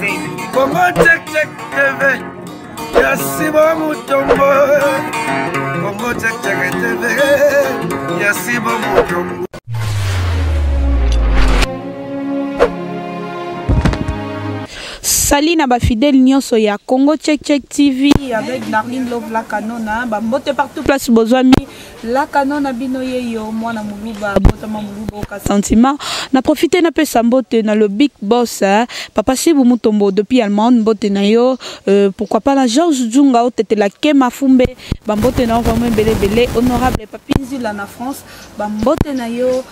Congo check check TV. Yasiba Mutombo. Congo check check TV. Yasiba Mutombo. Salut na fidèle nyonso ya Congo Check Check TV avec Darling Love la canona ba mbote partout place bozwami la canona binoye yo mwana muluba botama muluba ka sentiment na profiter na pesa mbote na le big boss papa Sibu Mutombo depuis Allemagne mbote na yo pourquoi pas la Georges Djunga otete la Kema Fumbe ba mbote na vraiment belé honorable Papinzi la na France ba mbote na yo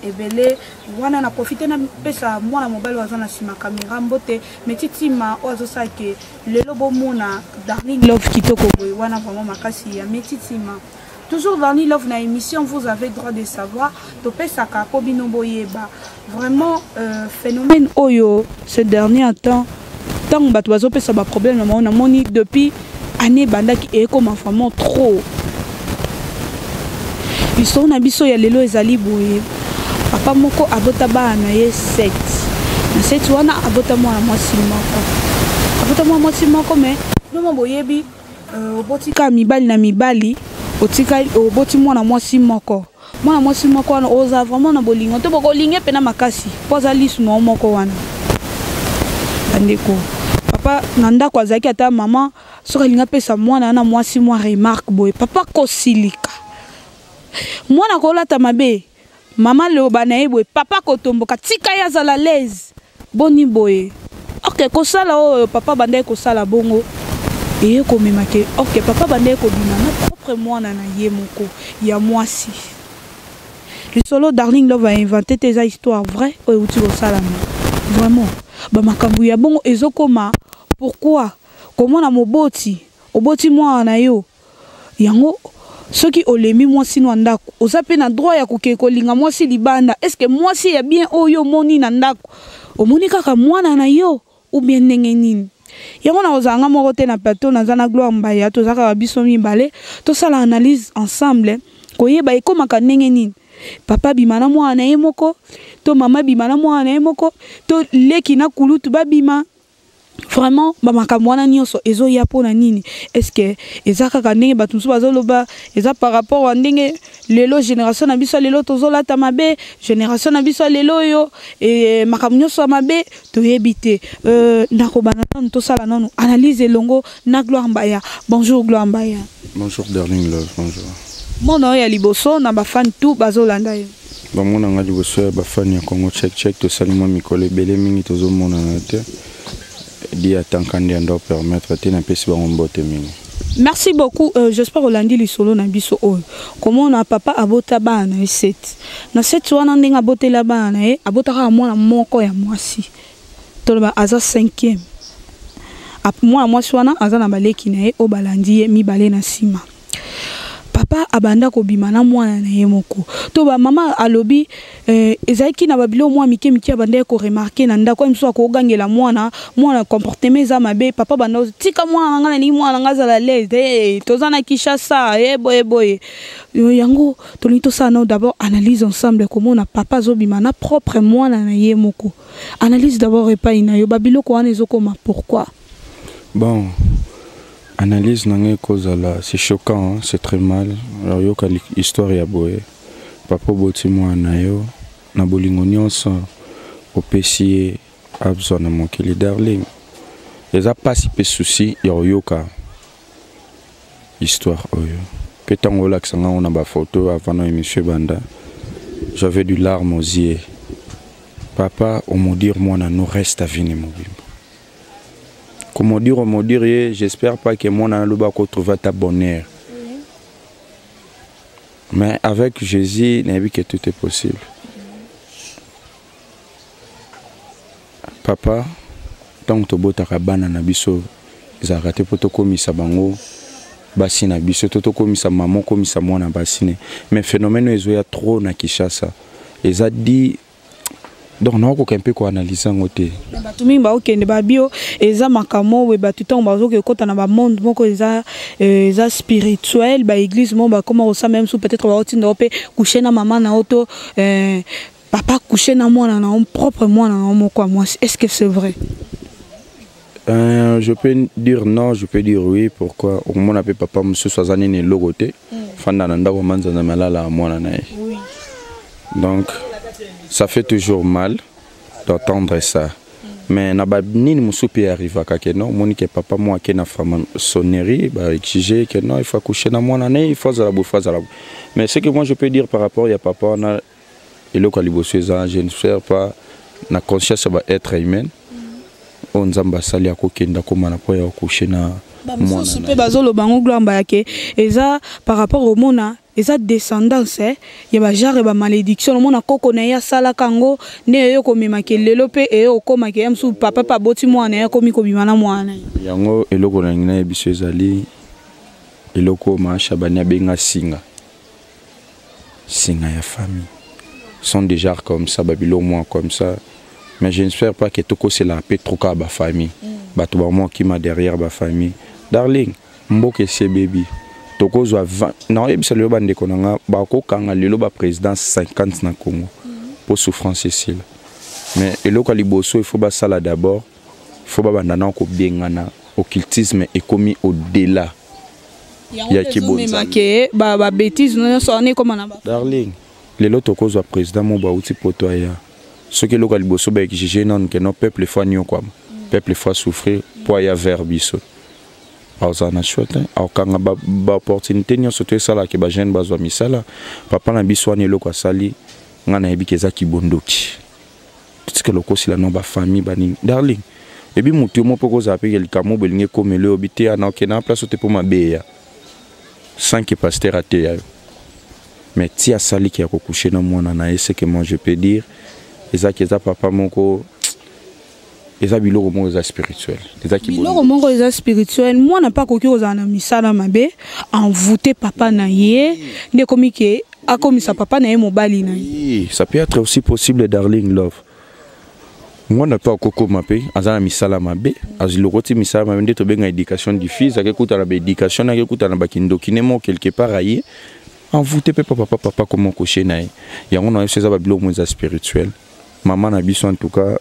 ebele wana na profiter na pesa mwana mobile wazana sima kamera mbote metitima ozo sake lelo bomona Darling Love kitoko boy wana vraiment makasi ya metitima toujours Darling Love na émission vous avez droit de savoir to pesa ka ko bino boyeba vraiment phénomène oyo ce dernier temps tant bato bazo pesa ba problème na moni depuis année bandaki e comme vraiment trop ils sont na biso ya lelo ezali boye papa moko abota bana ye 7 na 7 wana abota mwana mwasi moko mais no boyebi obotika mibali na mibali otika oboti mwana mwasi moko wana oza vraiment na bolingo to bokolinge pena makasi poza lisu no moko wana bandeko papa nanda kwa zaki ata mama soka linga pesa mwana na mwasi mwa remarque boy papa kosilika mwana ko lata mabe Maman le obanaïbwe, papa kotomboka, tika ya zala l'aise. Boni boye. Ok, kosala o papa bandai kosala bongo. Et komemake. Ok, papa bandai kobina na propre mwana na ye moko. Ya mwasi. Le solo Darling Love a inventé tes histoires vraies. Ou tu kosala vraiment. Ba makambu ya bongo ezokoma. Pourquoi? Comment na moboti? Oboti mwana na yo. Yango ceux qui ont les mis moi si ndako oza pe na droit ya kolinga moi si libanda est-ce que moi si ya bien oyo moni na ndako omoni kaka mwana na yo ou bien ndenge nini yango na ozanga moko te na plateau na zana Gloire Mbaya to zaka biso mibale to sala analyse ensemble koyeba ekomaka ndenge nini papa bimana mwana ye moko to mama bimana mwana ye moko to leki na kulutu babima vraiment ba makamwana nyonso ezo ya pona nini est-ce que ezaka ka ndenge batumsu bazoloba eza par rapport à ndenge lelo génération na biso lelo tozolata mabe génération na biso lelo yo et makamnyoso mabe to yebite ndako banana to sala nanu analyse longo na Gloire Mbaya. Bonjour Gloire Mbaya. Bonjour Darling Love, bonjour. Mon ya liboso na ba fan tout bazolanda yo ba mona nga liboso ya ba fan ya Congo Check Check to salima mikole bele mingi tozomona na te. Merci beaucoup. J'espère que lundi les solo na biso o. Comment on a papa abota bana 7. Na 7 wana ndinga bote la bana abota ka mwana moko ya mwasi. Toloba aza 5e. Mwana mwasi wana aza na baleki na o balandi mi balé na sima. Papa abanda ko bimana mwana na ye moko to ba mama alobi ezaki na babilo mwa mike abanda ko remarquer na ndako mso ko gangela mwana comportement za mabe papa banda tika mwana ngana ni mwana ngaza la l'aise tozana Kishasa boye yango to lito sana d'abord analyse ensemble comment na papa zo bimana propre mwana na ye moko analyse d'abord epa ina yo babilo ko wana ezokoma pourquoi bon. Analyse nangé cause là, c'est choquant, hein? C'est très mal. Alors yo kali histoire ya boye. Papa boti moi na yo na bolingo nyonso opesier abzo na mokili Darling. Les a pas si peu souci yo ka histoire oyo. Que tango laksanga on a ba photo avant na monsieur Banda. J'avais du larme aux yeux. Papa on me dire moi na nous reste à venir mobile. Comment dire, j'espère pas que mon aloba trouve ta bonheur. Mais avec Jésus, il a vu que tout est possible. Papa, tant que tu as rabana na biso, ils ont raté pour te commis bango, basine na biso, to commis sa maman, commis sa moi na basine. Mais phénomène ils ont trop na Kishasa. Ils ont dit donc on a un peu analyser ngote batumi ba okende ba bio eza makamo we batuton ba zoke kota na ba monde moko eza spirituel ba église mo ba comment ça même sous peut-être ba otinda pe coucher na maman na auto papa couché na moi na propre moi na moko moi. Est-ce que c'est vrai? Je peux dire non, je peux dire oui. Pourquoi? Au moment où papa monsieur Soazani n'est logoté, fanda nanda ko manza na malala moi na nae. Donc ça fait toujours mal d'entendre ça. Mais na ba nini musupi arriva ka ke non, moni ke papa moi ke na femme sonnerie ba exiger que non, il faut coucher na moi na nae, il faut za la bouffa za la. Mais ce que moi je peux dire par rapport à papa na elo ka liboseza, je ne sais pas na conscience va être humaine. On nzamba sali akokenda komana po ya coucher na moi na bazolo bango glamba yake eza par rapport au mona eza descendance ya ba genre ba malédiction mona koko na ya sala kango ne yo komema ke lelo pe e yo koma ke msu papa pa boti mwana ya komi ko bimana mwana yango eloko na ngina biso ezali eloko ma shabania benga singa ya famille sont déjà comme ça babilo moi comme ça. Mais je n'espère pas que tout c'est la paix trop à ma famille. Bato ba moi qui m'a derrière ma famille. Darling, mboke c'est baby. Toko zo 20. Non, et bien le bande konanga ba ko kanga lelo ba président 50 na Congo. Pour souffrance Cécile. Mais eloko liboso il faut ba sala d'abord. Il faut ba bandana ko bengana occultisme est commis au-delà. Ya kibonza. Ba bêtise non so on comme na ba. Darling, lelo toko zo président mo ba uti potoya. Ce que local bosso ba exige non que non peuple fois nyo quoi. Peuple fois souffrir pour ya vers biso. Auzana chouette au kanga ba opportunité nyo soto sala ke ba jeune bazwa misala papa na biso ani loko sali ngana yebi keza kibondoki. Tout que loko sila no ba famille ba ni darling. Et puis mutu mo poko za pe kelika mo belinge komele obité ana ke na place te pour ma beya. Sans que pasteur até ya. Mais ti asali ki akokoucher na mwana na ese que moi je peux dire eza papa moko eza biloko moko eza spirituel eza biloko moko eza spirituel moi na pas koki ozana misala mabe envoûter papa na ye nde komi ke akomisa papa na ye mobali na ye. Ça peut être aussi possible darling love. Moi na pas koko mabe azana misala mabe azilokoti misala mabe nde to benga éducation du fils akekuta na éducation akekuta na bakindokine mo quelque part aye envoûter papa comment coucher na ye yango na c'est ça biloko moko eza spirituel. Maman na biso en tout cas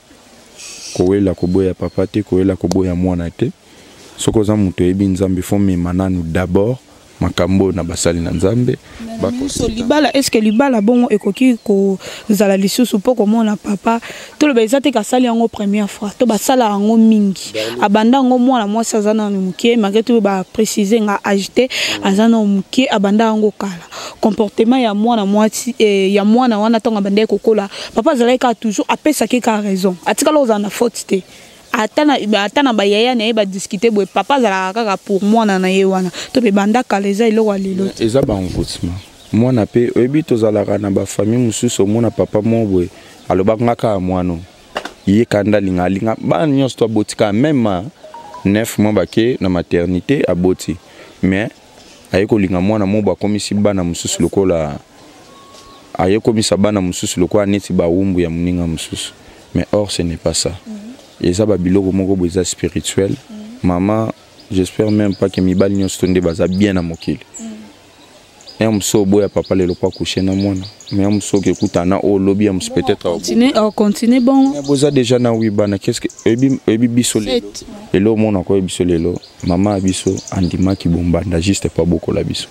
koela koboya papa te koela koboya mwana te soko za muto ebi nzambe fo memana nous d'abord makambo na basali na nzambe bakoso libala est-ce que libala bongo ekoki ko zala lisusu po komona papa to le beza te ka sali yango première fois to basala yango mingi abanda yango mwana mwasi azana na mukie maketo ba préciser nga agité azana mukie abanda yango kala comportement ya mwana mwasi ya mwana wana tonga banda kokola papa zala ka toujours apesa ke ka raison atika lo zana faute te atana ba yaya na ba discuter boy papa zala kaka pour moi na ye wana to be banda kaleza ilo walilo eza ba envoûtement mwana pe oyebi to zala na ba famille mususu mona papa mo boy aloba ngaka mwana ye kanda linga ba nyos to botika même 9 mois bake na maternité aboti mais ayeko linga mwana mo ba komisi bana mususu lokola ayeko misa bana mususu lokola neti ba wumbu ya muninga mususu mais or ce n'est pas ça. Et ça, biloko moko boza spirituel. Maman, j'espère même pas que mi bali nyonso tonde baza bien na mokili. Et on so boya papa le pas coucher na mona. Mais on so que kutana o lobby on peut-être continuer bon. Mais boza déjà na wi bana qu'est-ce que ebi biso le. Et lo mona ko biso lelo. Maman biso andima ki bombanda juste pas beaucoup la biso.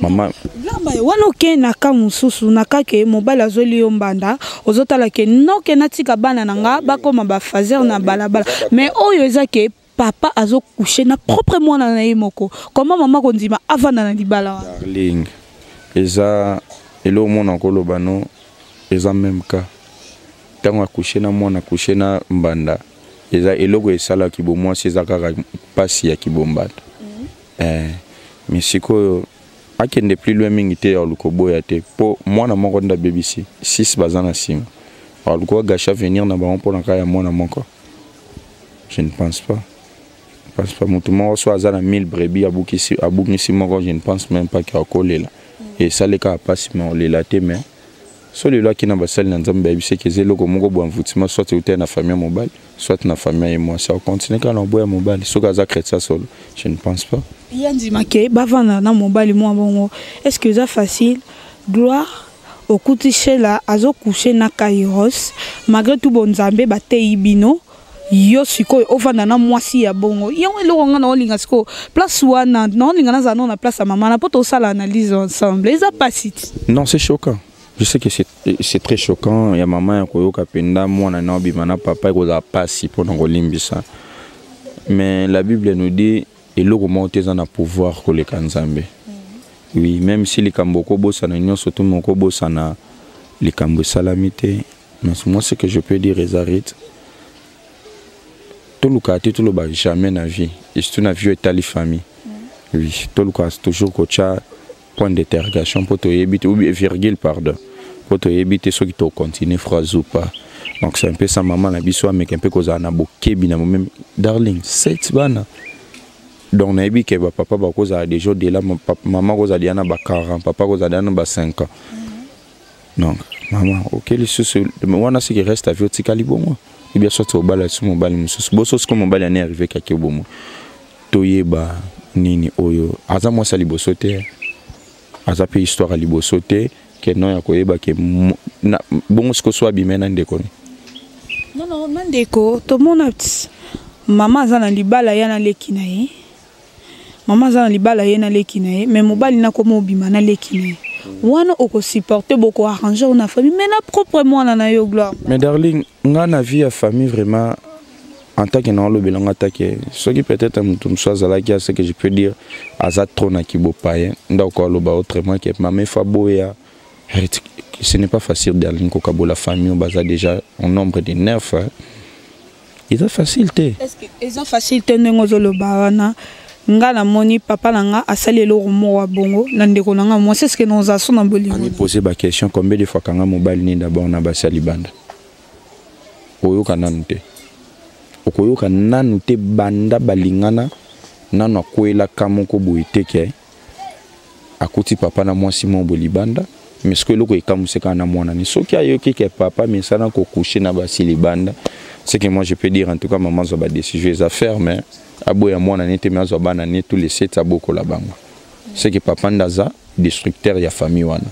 Maman lamba wana ke naka mususu naka ke mobile azoli yombanda ozotala ke noke natika bana nanga bakoma ba fazer na balabala mais oyo eza ke papa azo coucher na propre mwana na ye moko comment maman kondima avana na libala darling eza elo mona ko lobano eza même cas tango coucher na mwana coucher na mbanda eza eloko esala ki bo moi c'est kaka pasi ya kibombata mais siko akende plus loin mingité ya lukoboya te po mwana moko nda BBC 6 bazana sim alko gacha venir na ba pour na kaya mwana moko je ne pense pas mutu moko so azana 1000 brebis abukisi moko je ne pense même pas qu'il a collé là et ça les cas passe mais on les laté mais so le qui na basali na nzambe BBC que zelo ko moko bo envoûtement soit tu na famille mobile soit na famille et moi ça continue quand on boya mobile so kaza chrétien solo je ne pense pas. Yandi make bavana na mobile moi bongo est-ce que ça facile gloire okuti shela azo coucher na Kairos malgré tout bonzambe batei bino yo siko ofanda na mwasi ya bongo yango eloko nga na olinga siko place wana na olinga na zano na place ya mama na poto osala analyse ensemble eza pasi non c'est choquant. Je sais que c'est très choquant. Il y a maman qui a penda moi na bimana papa qui a pasi pour ngolimbisa. Mais la Bible nous dit et le remonter dans pouvoir que les kanzambe. Oui, même si les kamboko bossa na nyon surtout mon ko bossa na les kambo salamité, mais moi ce que je peux dire les arrêtes. Tout le cas tout le bas jamais na vie. Et c'est une vie étali famille. Oui, tout le cas toujours coacha point d'interrogation pour te éviter ou virgule pardon. Pour te éviter ceux qui te continuent phrase ou pas. Donc c'est un peu ça maman la biso mais un peu cause na boké bina même darling c'est bana. Donc na ebi ke papa ba cause a déjà de là maman cause a diana ba 40 papa cause a diana ba 5 ans. Donc maman OK les sous moi ce qui reste à vie au tikali bon. Et bien sûr au bal sur mon bal mususu. Bo so comme mon bal est arrivé kake bon. Toyeba nini oyo aza moi sali bosote. Aza pe histoire ali bosote. Que non ya koyeba ke bon ce que soit bimena ndeko non ndeko to mona mama za na libala ya na leki na ye mama za na libala ye na leki na ye mais mobali na ko mobima na leki na ye wana oko supporter beaucoup arranger on a famille mais na proprement na yo gloire mais darling nga na vie à famille vraiment en tant que non le bilan attaqué ce qui peut-être me soit là qui a ce que je peux dire azat trop na kibo paye ndako lo ba autrement que maman fa boya. Ce n'est pas facile d'aller au la famille, on a déjà un nombre de 9. Il a facilité. Est-ce qu'ils ont facilité le barana? Ngala moni papa nanga asali lo mo bongo nandeko nanga moi c'est ce que nous avons dans Bolivie. On poser la question combien de fois kanga mobile ni d'abord na basali banda. Oyoka nanute. Okoyoka nanute banda balingana nana kwela kamoko boiteke. Akuti papa na moi Simon Bolibanda. Mais ce que l'on est comme c'est qu'on a mon ami, ce qui a eu qui est papa, mais ça n'a qu'au coucher n'a pas si les bandes. Ce que moi je peux dire en tout cas, maman a des sujets à faire, mais à bout à moi on a été mis à banane tous les 7 à beaucoup là-bas. Ce que papa n'a destructeur il y a famille wana.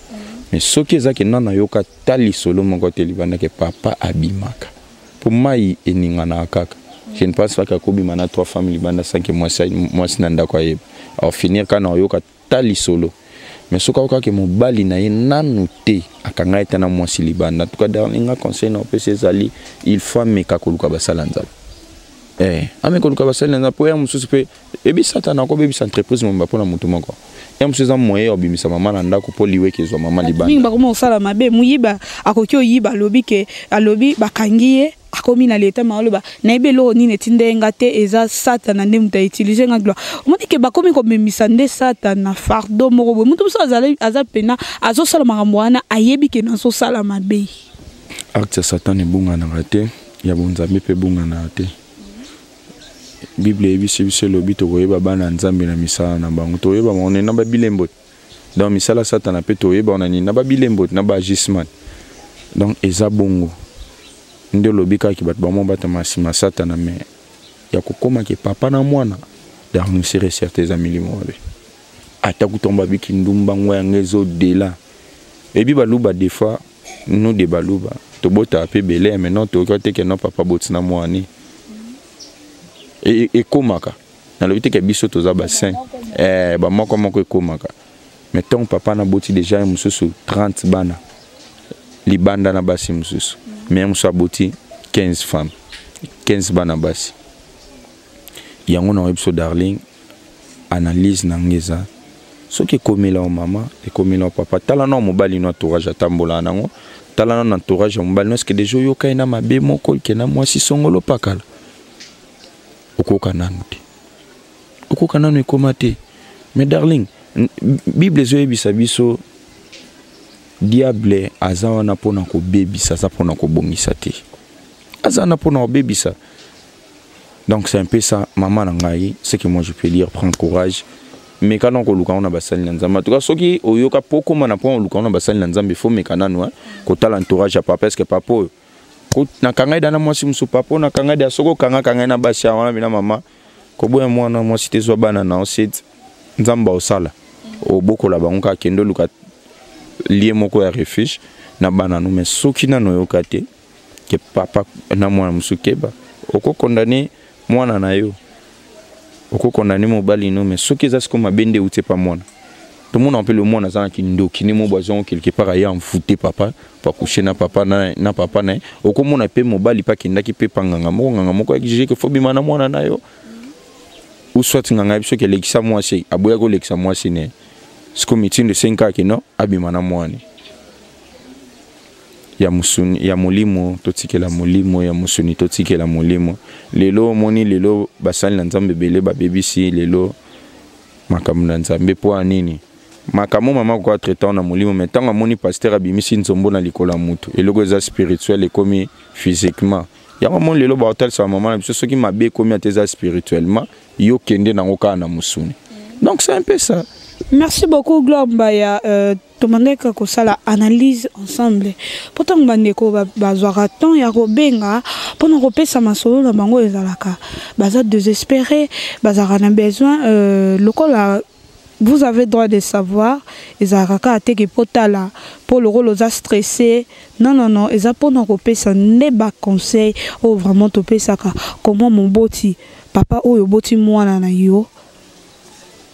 Mais ce qui est ça que non a eu qu'à tali solo mon côté libanda que papa abimaka. Pour moi il est n'ingana kaka. Je ne pense pas qu'à Kobi mana 3 familles libanda sans que moi c'est nanda quoi yeb. Alors finir quand on a eu qu'à tali solo. Mais ce que mon bali na nanuté akanga etana mwasi libanda en tout cas dernier conseil na opé ses alliés il faut me kakoluka basalanza ame koluka basalanza pour ya mususu pe ebi satana ko bebi entreprise mo mba pona mutu moko ya mususu za moye obimisa mama na ndako po liwe kezo mama libanda mingi bakoma osala mabe muyiba akoki oyiba lobi ke alobi bakangiye akomi na leta maoloba na ebelo ni netindenga te eza satana nde muta utiliser nga gloire omoni ke bakomi ko memisa nde satana fardo moko mutu so aza pena azo sala makambo wana ayebi ke na so sala mabe acte satana bunga na te ya bonzambe pe bunga na te Bible ebisi biso lobi to koyeba bana nzambe na misala na bango to yeba on na ba bilembo dans misala satana pe to yeba on na ba bilembo na ba agissement donc eza bongo nde lobika ki bat bamo bata masima satana mais ya kokoma ke papa na mwana dernier c'est certes amis limobe ata kutomba biki ndumba ngwa ngezo dela ebi baluba des fois nous de baluba to bota pe belé mais non to côté que non papa botina mwani et komaka na lobite ke biso to za bassin ba moko komaka mais ton papa na boti déjà mususu 30 bana libanda na basi mususu même so aboti 15 femmes 15 bana basi yango na webso darling analyse na ngeza soki komela o mama e komela o papa tala na mobali no entourage atambola nango tala na entourage mobali no ce que déjà yo kaina mabe moko ke na mwasi songolo pakala okoka nanu te okoka nanu ekomate mais darling Bible zo ebisa biso diable azawana pona ko bebisa za pona ko bongisa te azana pona ko bebisa donc c'est un peu ça maman na ngai ce que moi je peux dire prends courage mais quand on ko luka on a basali na nzamba to ka soki oyoka poko mana po on luka on a basali na nzamba faut me kananu ko tala entourage à papa parce que papa ko na kanga dana mwasi musu papa na kanga da soko kanga na basha wana bina mama ko boya mwana mwasi te zo bana na osit nzamba osala o boko la bango ka kendo luka lié moko ya refuge na bana no mais soki na no yokate que papa na mwana musukeba oko condamner mwana na yo oko condamner mobali no mais soki za siko mabende uté pas mwana tout le monde appelle le mwana za ki ndoki ni mo boison quelque part ya enfoute papa pas coucher na papa na papa na oko mona pe mobali pa kindaki pe panganga moko exige que faut bimana mwana na yo ou soit nganga biso ke lekisa moi c'est aboya ko lekisa moi c'est ne siko meeting de 5 ans que non abimana mwana ya musuni ya molimo totikela molimo ya musuni totikela molimo lelo moni lelo basali na nzambe bele ba BBC lelo makamu na nzambe po nini makamu mama ko traitant na molimo mais tant moni pasteur abimisi nzombo na likola mutu eloko za spirituel et comme physiquement ya maman lelo ba hotel sa maman na biso soki mabe komi ateza spirituellement yo kende na ngoka na musuni donc c'est un peu ça. Merci beaucoup Glombaya. Tomandeka ko sala analyse ensemble. Pourtant bandeko bazwaka temps ya kobenga pona kopesa masolo na bango ezalaka. Baza désespéré, bazaka na besoin lokola vous avez droit de savoir ezalaka ateke potala pour le rôle oza stressé. Non, eza pona kopesa ne ba conseil o vraiment topesaka comment mon boti papa oyo boti mwana na yo.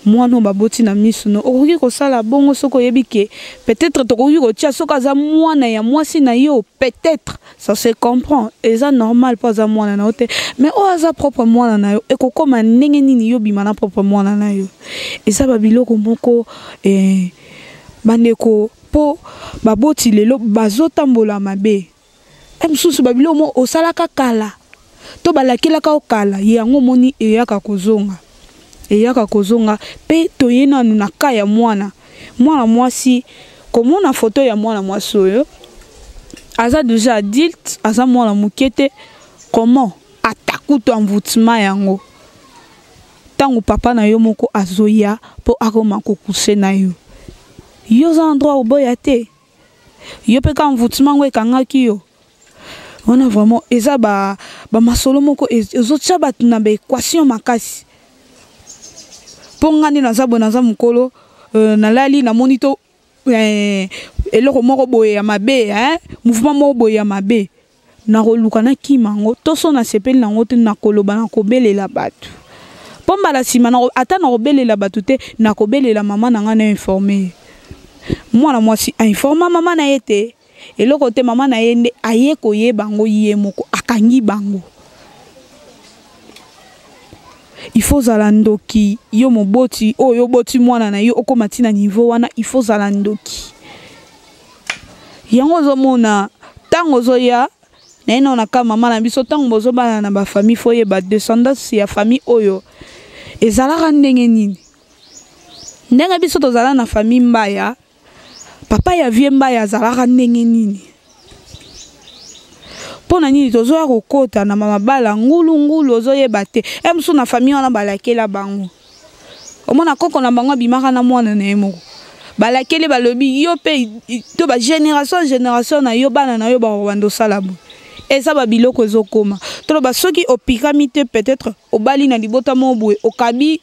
Moi non baboti na misu no okoki ko sala bongo soko yebike peut-être tokoki ko tia soko za mwana ya mwasi na yo peut-être ça se comprend et ça normal pas za mwana na ote mais o aza propre mwana na yo ekokoma ndenge nini yo bima na propre mwana na yo et ça babiloko moko bandeko po baboti lelo bazotambola mabe msusu babilo mo osalaka kala to balakilaka okala yango moni eyaka kozonga eyaka kozonga pe toyena na kaya mwana mwasi komona photo ya mwana mwasi oyo aza déjà adulte aza mwana mukete comment atakuto envoûtement yango tango papa na yo moko azoya po akoma kokuse na yo yo za endroit oboya te yo pe ka envoûtement ngo ekangaki yo on a vraiment eza ba masolo moko ezotia batu na ba équation makasi pongani na zabo na za mukolo na lali na monito eloko moko boye ya mabe mouvement moko boye ya mabe na koluka na kimango toso na sepeli na ngote na koloba na kobelela batu pomba la sima na ata na kobelela batu te na kobelela mama na nga na informer mwana mwasi a informa mama na yete eloko te mama na yende aye koyeba ngo ye moko akangi bango. Il faut zalandoki yo moboti o yo boti mwana na yo okomati na niveau wana il faut zalandoki yango zomona tango zoya na ino na ka mama na biso tango bozo bana na ba famille foye ba descendance ya famille oyo ezalaka ndenge nini ndenge biso tozala na famille mbaya papa ya vie mbaya azalaka ndenge nini pona nini tozoya kokota na mama bala ngulu ozoyeba te emsu na famille wana balakela bango omona koko na bango bimaka na mwana na yemoko balakele balobi yo pe to ba génération na yo bana na yo ba wando salabo eza ba biloko ezokoma to ba soki opiramite peut-être obali na libota mobwe okabi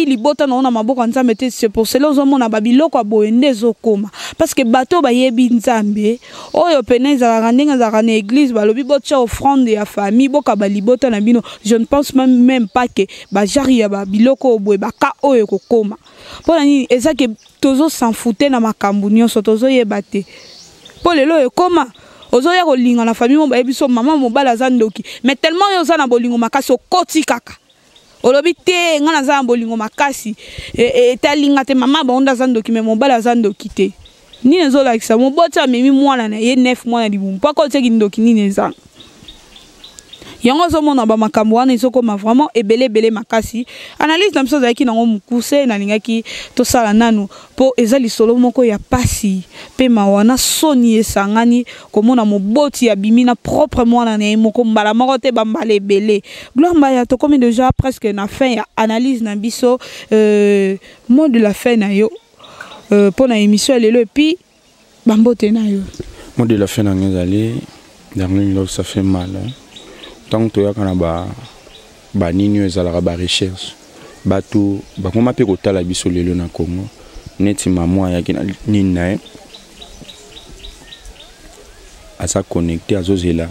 libota na ona maboko nzambe te c'est pour cela ozomona ba biloko aboye ndezokoma parce que bato ba yebi nzambe oyo peneza la ndenge za na église balobi botcha offrande ya famille boka ba libota na bino je ne pense même pas que ba jari ya ba biloko obwe baka oyo kokoma pona ni eza ke tozo s'en fouter na makambu nyonso tozo yebate po lelo ekoma ozoya kolinga na famille mo ba ebiso mama mobala za ndoki mais tellement yo za na bolingo makasi okoti kaka olobi te nga na za na bolingo makasi etalinga te mama ba onda za ndoki mais mobala za ndoki te nini ezolakisa moboti amemi mwana na ye 9 mwana libumu po akoteki ndoki nini eza yango zomona ba makambo wana ezokoma vraiment ebele makasi analyse na biso zaki nango mukuse na lingaki to sala nanu po eza lisolo moko ya pasi pe mawana soni esangani komona moboti ya bimina propre mwana na moko mbala moko te bambala ebele Glombaya to komi déjà presque na fin ya analyse na biso mot de la fin na yo pour na émission lelo et puis bambote na yo mot de la fin na ngezali dernier love ça fait mal tant que tu as ba nini ezalaka ba recherche bato bakoma pe kotala biso lelo na Congo neti maman ayaki na nini na ye aza connecté azozela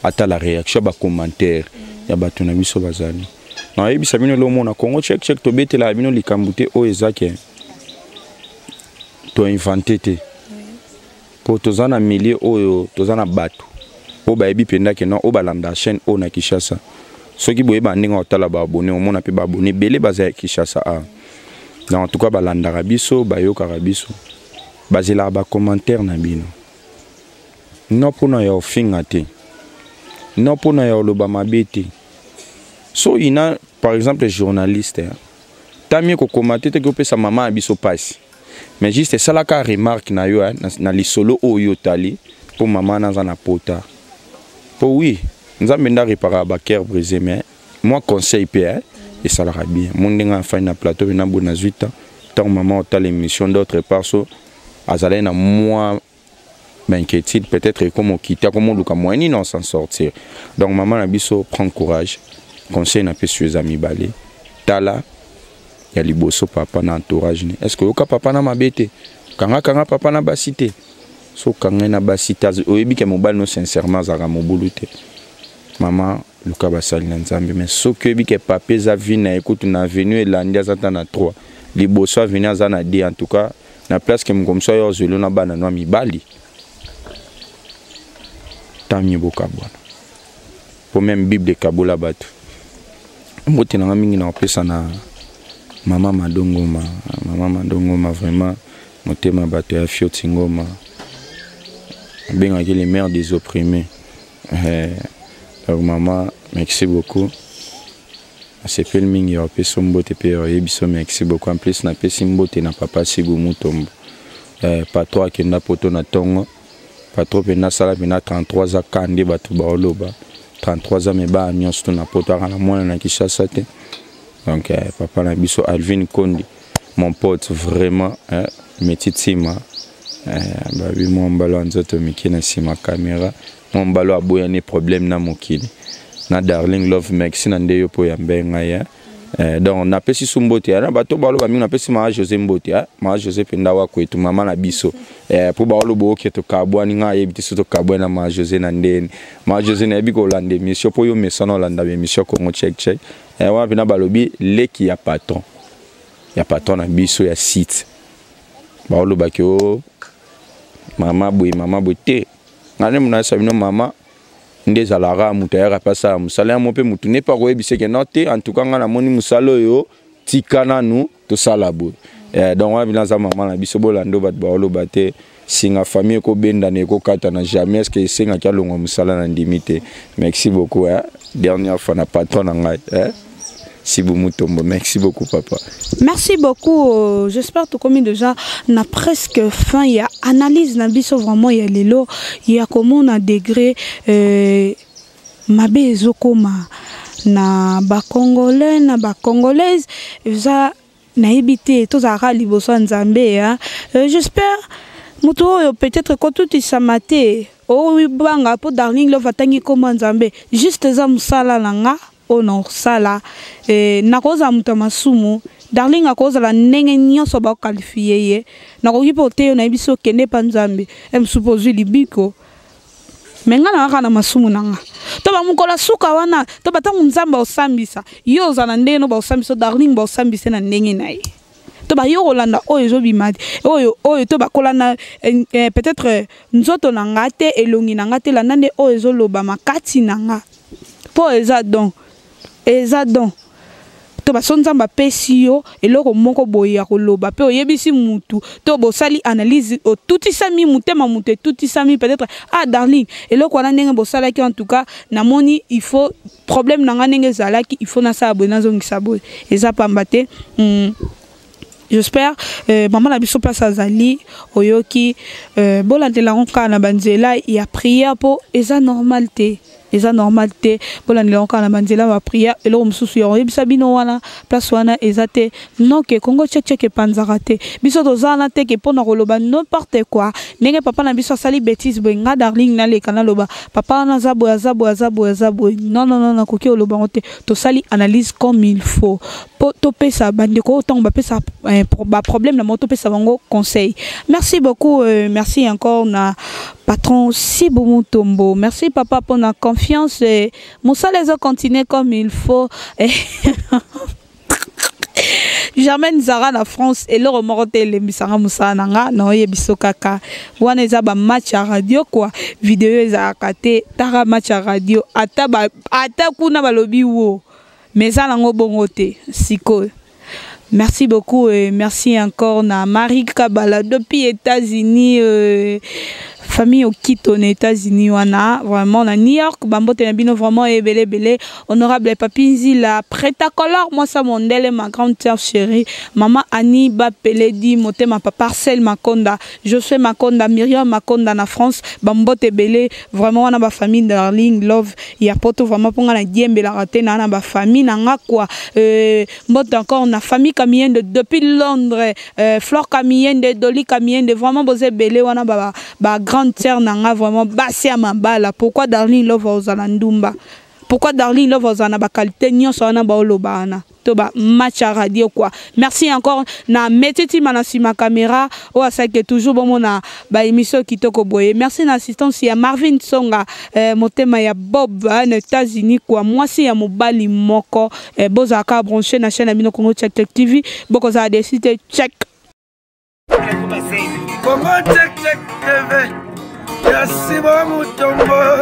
ata la réaction ba commentaire ya bato na biso bazali na yebisa bino lo mona Congo check tobetela bino likambo te oyo ezake to inventé te po toza na milieu oyo toza na bato o bayebi penda ke non o balanda chaîne o na Kinshasa soki boye bandinga otala ba abonné o mona pe ba abonné belé baza Kinshasa a en tout cas balanda rabiso bayoka rabiso bazela ba commentaire na bino non pona ya ofinga te non pona ya loba mabete so ina par exemple journaliste tamie ko commenter te ko pesa mama abiso passe mais juste ça la ka remarque na yo na lisolo oyo tali pour maman na pota pour oui nzambe nda réparer ba cœur brisé mais moi conseil pe et ça la bien mon ndenga fa na plateau na bona 8 ans tant maman ta l'émission d'autre part so azala na moi m'inquiétude peut-être comment quitter comment luka moyen non s'en sortir donc maman na biso prend courage conseil na pe sur amis balé tala ya liboso papa na entourage ni est-ce que yoka papa na mabete kanga papa na basité so kanga na basita oyebi ke mobile no sincèrement zaka mobulute maman luka basali na nzambe mais so que bi ke papa za vie na écoute na avenue elandi azata na 3 liboso avenue za na 2 en tout cas na place que mkomso yo zelo na bana no mibali tamye boka bwana pour même bible kabola batu mbote na mingi na pesa na Maman Madongoma vraiment motema bato ya Fioti Ngoma benga les mères des opprimés donc maman merci beaucoup c'est pel mingi ya peso mbote pe yebiso merci beaucoup en plus na pesi mbote na papa Sigu Mutombo patro akenda poto na tongo patro pena sala pena 33 ans kande bato baoloba 33 ans me ba nyonso na poto na mwana na Kinshasa te. Donc, papa Nabiso Alvin Kondi, mon pote vraiment, Metitima, mon ballon en miki na sima caméra, mon ballon a boyane problème na mokili. Na darling love Maxi na ndeyo po ya mbenga ya. Donc, na pesi sumbote ya, na bato balo ba mi na pesi ma José Mbote ya, ma José pendawa kwetu mama na biso. Po balo bo ke to kabwa ni nga yebiti so to kabwa na ma José na ndeni. Ma José na biko lande mission po yo mesono landa mission Congo check. Wapi na balobi leki ya patron na biso ya site baolo bakio mama boy te ngane muna sabino mama ndeza lara mutayaka pasa musala mo pe mutu ne pas koyebise ke note en tout cas ngana moni musalo yo tikana nu to sala boy donc wapi na za mama na biso bolando bat baolo bate singa famille ko benda ne ko kata na jamais est-ce que singa kalongo musala na ndimite merci beaucoup dernière fois na patron na ngai Sibu Mutombo, merci beaucoup papa. Merci beaucoup. J'espère que comme déjà on a presque fin. Il y a analyse na biso vraiment il y a lelo il y a comment on a degré mabe ezokoma na ba congolais na ba congolaise za na ebité to za liboso nzambe j'espère muto peut-être quand tout isamate o banga po darling love atangi koma nzambe juste za musala nanga ono sala nakoza mutamasumu darling akoza la ndenge nyonso ba qualifier ye nakoki pote na biso kende pa nzambe suppose libiko menga na kana masumu nanga to ba mukola suka wana to batangu nzamba osambisa yo za na ndenge no ba osambisa darling ba osambisa na ndenge naye to ba yo rolanda oyo zo bimadi oyo to ba kolana peut-être nzoto nanga te elongi nanga te la nande oyo zo loba makati nanga po eza donc to basonzamba pesi yo eloko moko boya koloba pe oyebisi mutu to bosali analyse o tutisami mutema mutu tutisami peut-être darling eloko wana ndenge bosalaki en tout cas namoni il faut problème nanga ndenge zalaki il faut na sa abona zongisa boy eza pambate j'espère maman la biso place azali oyoki bolantela nka na banzela ya prière po eza normal te eza normal te pour la nilonka na banzela ba prière et lo mususu yo yebisa bino wana place wana eza te non ke Congo check panzaka te biso tozana te ke pona koloba n'importe quoi ndenge papa na biso sali bêtise benga darling na leka na loba papa na zabo non koki oloba ngote to sali analyse comme il faut po to pesa bandeko autant ba pesa ba problème na moto pesa bango conseil. Merci beaucoup merci encore na patron Sibo Mutombo. Merci papa pour la confiance et Moussa les a continué comme il faut. Germaine Zara na France et le remonté les misara Moussa nanga no yebiso kaka wana eza ba match à radio quoi vidéo eza kate tara match à radio ata kuna balobi wo mais ça nango bongote siko. Merci beaucoup et merci encore na Marie Kabala depuis États-Unis famille au Quito aux États-Unis wana vraiment na New York bambote na bino vraiment ebele honorable Papinzi la prêta-color moi ça mondele ma grande sœur chérie maman Annie Bapeledi motema papa Marcel Makonda Josué Makonda Myriam Makonda na France bambote ebele vraiment wana ba famille darling love ya poto vraiment ponga na diembe la raté na ba famille na nga quoi mbote encore na famille Kamiende depuis Londres Flore Kamiende Dolly Kamiende vraiment bozé belé wana ba grande sœur nanga vraiment basé à mabala pourquoi darling love ozana ndumba pourquoi darling love ozana ba qualité nyonso wana ba olobana to ba match à radio quoi. Merci encore na meteti manasi ma caméra o asake toujours bon na ba émission kitoko boye. Merci na assistance ya Marvin Songa motema ya Bob aux États-Unis quoi. Moi si ya mobali moko bozaka brancher na chaîne Amino Congo Check TV boko za décider check Congo Check TV Yasibo Mutombo